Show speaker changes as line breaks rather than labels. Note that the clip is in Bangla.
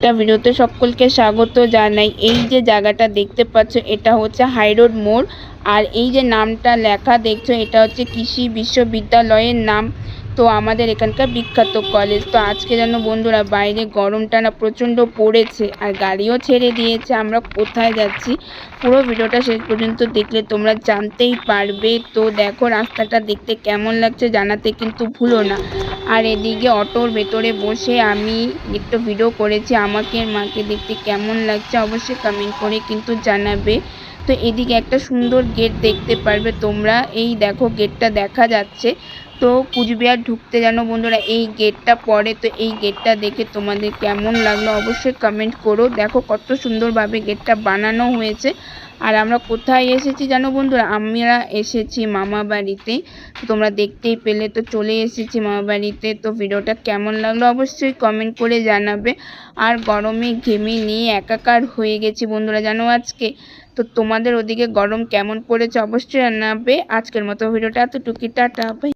একটা ভিডিওতে সকলকে স্বাগত জানাই। এই যে জায়গাটা দেখতে পাচ্ছ এটা হচ্ছে হাই রোড মোড়। আর এই যে নামটা লেখা দেখছো এটা হচ্ছে কৃষি বিশ্ববিদ্যালয়ের নাম। তো আমাদের এখানকার বিখ্যাত কলেজ। তো আজকে যেন বন্ধুরা বাইরে গরমটা না প্রচণ্ড পড়েছে আর গাড়িও ছেড়ে দিয়েছে। আমরা কোথায় যাচ্ছি পুরো ভিডিওটা শেষ পর্যন্ত দেখলে তোমরা জানতেই পারবে। তো দেখো রাস্তাটা দেখতে কেমন লাগছে জানাতে কিন্তু ভুলো না। আর এদিকে অটোর ভেতরে বসে আমি একটু ভিডিও করেছি। আমাকে মাকে দেখতে কেমন লাগছে অবশ্যই কমেন্ট করে কিন্তু জানাবে। তো এদিকে একটা সুন্দর গেট দেখতে পারবে তোমরা। এই দেখো গেটটা দেখা যাচ্ছে। তো কুচবিহার ঢুকতে জানো বন্ধুরা এই গেটটা পড়ে। তো এই গেটটা দেখে তোমাদের কেমন লাগলো অবশ্যই কমেন্ট করো। দেখো কত সুন্দরভাবে গেটটা বানানো হয়েছে। আর আমরা কোথায় এসেছি জানো বন্ধুরা, আমরা এসেছি মামা বাড়িতে। তোমরা দেখতেই পেলে। তো চলে এসেছি মামা বাড়িতে। তো ভিডিওটা কেমন লাগলো অবশ্যই কমেন্ট করে জানাবে। আর গরমে ঘেমে নিয়ে একাকার হয়ে গেছি বন্ধুরা জানো আজকে। তো তোমাদের ওদিকে গরম কেমন পড়েছে অবশ্যই জানাবে। আজকের মতো ভিডিওটা এতটুকুই, টাটা বাই।